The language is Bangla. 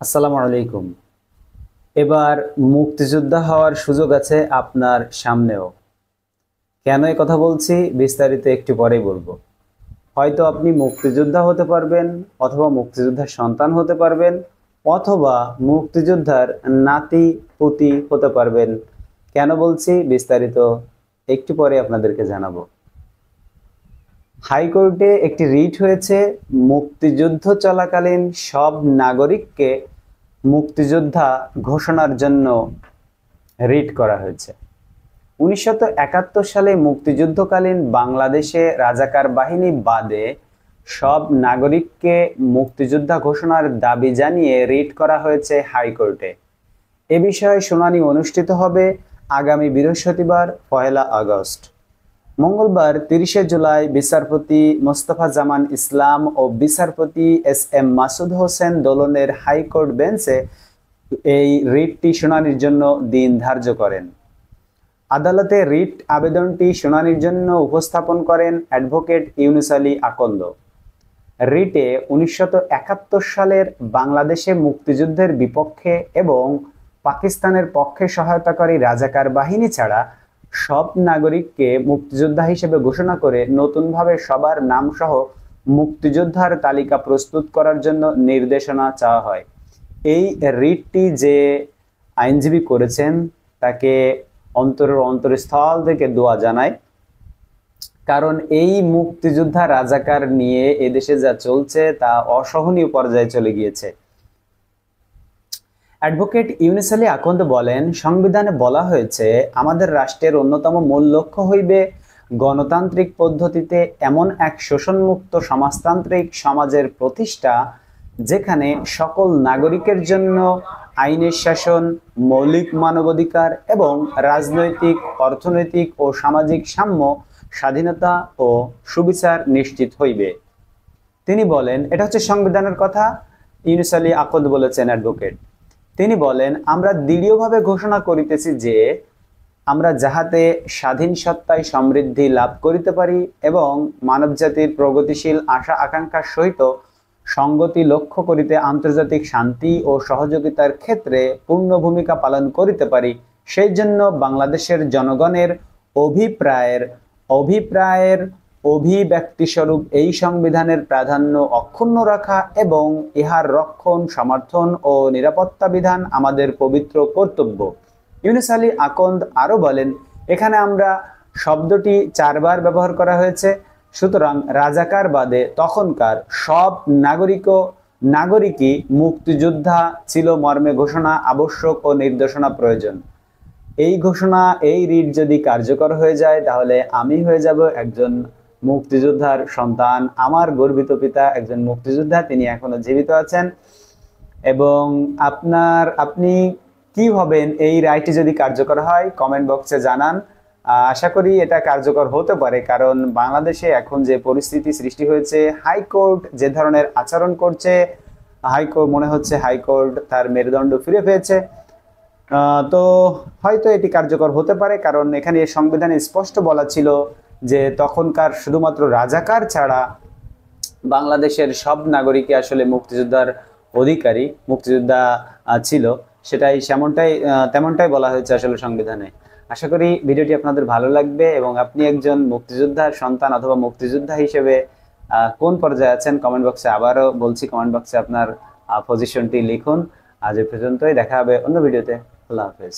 আসসালামু আলাইকুম। এবার মুক্তিযোদ্ধা হওয়ার সুযোগ আছে আপনার সামনেও। কেন এই কথা বলছি বিস্তারিত একটু পরেই বলবো। হয়তো আপনি মুক্তিযোদ্ধা হতে পারবেন, অথবা মুক্তিযোদ্ধার সন্তান হতে পারবেন, অথবা মুক্তিযোদ্ধার নাতি পুতি হতে পারবেন। কেন বলছি বিস্তারিত একটু পরে আপনাদেরকে জানাবো। হাইকোর্টে একটি রিট হয়েছে, মুক্তিযুদ্ধ চলাকালীন সব নাগরিককে মুক্তিযোদ্ধা ঘোষণার জন্য রিট করা হয়েছে। 1971 সালে মুক্তিযুদ্ধকালীন বাংলাদেশে রাজাকার বাহিনী বাদে সব নাগরিককে মুক্তিযোদ্ধা ঘোষণার দাবি জানিয়ে রিট করা হয়েছে হাইকোর্টে। এ বিষয়ে শুনানি অনুষ্ঠিত হবে আগামী বৃহস্পতিবার 1 আগস্ট। মঙ্গলবার 30 জুলাই বিচারপতি মোস্তফা জামান ইসলাম ও বিচারপতি এস.এম. মাসুদ হোসেন দোলনের হাইকোর্ট বেঞ্চে এই রিটটি শুনানির জন্য দিন ধার্য করেন। আদালতে রিট আবেদনটি শুনানির জন্য উপস্থাপন করেন অ্যাডভোকেট ইউনুস আলী আকন্দ। রিটে 1971 সালের বাংলাদেশে মুক্তিযুদ্ধের বিপক্ষে এবং পাকিস্তানের পক্ষে সহায়তাকারী রাজাকার বাহিনী ছাড়া সব নাগরিককে মুক্তিযোদ্ধা হিসেবে ঘোষণা করে নতুনভাবে সবার নাম সহ মুক্তিযোদ্ধার তালিকা প্রস্তুত করার জন্য নির্দেশনা চাওয়া হয়। এই রিটটি যে আইনজীবী করেছেন তাকে অন্তরের অন্তরস্থল থেকে দোয়া জানাই, কারণ এই মুক্তিযোদ্ধা রাজাকার নিয়ে এদেশে যা চলছে তা অসহনীয় পর্যায়ে চলে গিয়েছে। অ্যাডভোকেট ইউনুস আলী আকন্দ বলেন, সংবিধানে বলা হয়েছে আমাদের রাষ্ট্রের অন্যতম মূল লক্ষ্য হইবে গণতান্ত্রিক পদ্ধতিতে এমন এক শোষণমুক্ত সমাজতান্ত্রিক সমাজের প্রতিষ্ঠা, যেখানে সকল নাগরিকের জন্য আইনের শাসন, মৌলিক মানবাধিকার এবং রাজনৈতিক, অর্থনৈতিক ও সামাজিক সাম্য, স্বাধীনতা ও সুবিচার নিশ্চিত হইবে। তিনি বলেন, এটা হচ্ছে সংবিধানের কথা, ইউনুস আলী আকন্দ বলেছেন অ্যাডভোকেট। তিনি বলেন, আমরা দৃঢ়ভাবে ঘোষণা করিতেছি যে আমরা যাহাতে স্বাধীন সত্তায় সমৃদ্ধি লাভ করিতে পারি এবং মানবজাতির প্রগতিশীল আশা আকাঙ্ক্ষার সহিত সংগতি লক্ষ্য করিতে আন্তর্জাতিক শান্তি ও সহযোগিতার ক্ষেত্রে পূর্ণ ভূমিকা পালন করিতে পারি, সেই জন্য বাংলাদেশের জনগণের অভিপ্রায়ের অভিব্যক্তিস্বরূপ এই সংবিধানের প্রাধান্য অক্ষুণ্ণ রাখা এবং ইহার রক্ষণ, সমর্থন ও নিরাপত্তা বিধান আমাদের পবিত্র কর্তব্য। ইউনুস আলী আকন্দ আরো বলেন, এখানে আমরা শব্দটি 4 বার ব্যবহার করা হয়েছে, সুতরাং রাজাকার বাদে তখনকার সব নাগরিকই মুক্তিযোদ্ধা ছিল মর্মে ঘোষণা আবশ্যক ও নির্দেশনা প্রয়োজন। এই ঘোষণা, এই রিট যদি কার্যকর হয়ে যায় তাহলে আমি হয়ে যাব একজন মুক্তিযোদ্ধার সন্তান। আমার গর্বিত পিতা একজন মুক্তিযোদ্ধা, তিনি এখনো জীবিত আছেন। এবং আপনি কি হবেন এই রায়টি যদি কার্যকর হয়, কমেন্ট বক্সে জানান। আশা করি এটা কার্যকর হতে পারে, কারণ বাংলাদেশে এখন যে পরিস্থিতি সৃষ্টি হয়েছে, হাইকোর্ট যে ধরনের আচরণ করছে, মনে হচ্ছে হাইকোর্ট তার মেরুদণ্ড ফিরে পেয়েছে। তো হয়তো এটি কার্যকর হতে পারে, কারণ এখানে সংবিধানে স্পষ্ট বলা ছিল যে তখনকার শুধুমাত্র রাজাকার ছাড়া বাংলাদেশের সব নাগরিকই আসলে মুক্তিযোদ্ধার অধিকারী, মুক্তিযোদ্ধা ছিল, সেটাই তেমনটাই বলা হয়েছে আসলে সংবিধানে। আশা করি ভিডিওটি আপনাদের ভালো লাগবে এবং আপনি একজন মুক্তিযোদ্ধার সন্তান অথবা মুক্তিযোদ্ধা হিসেবে কোন পর্যায়ে আছেন কমেন্ট বক্সে, আবারও বলছি, কমেন্ট বক্সে আপনার পজিশনটি লিখুন। আজ এ পর্যন্তই, দেখা হবে অন্য ভিডিওতে। আল্লাহ হাফেজ।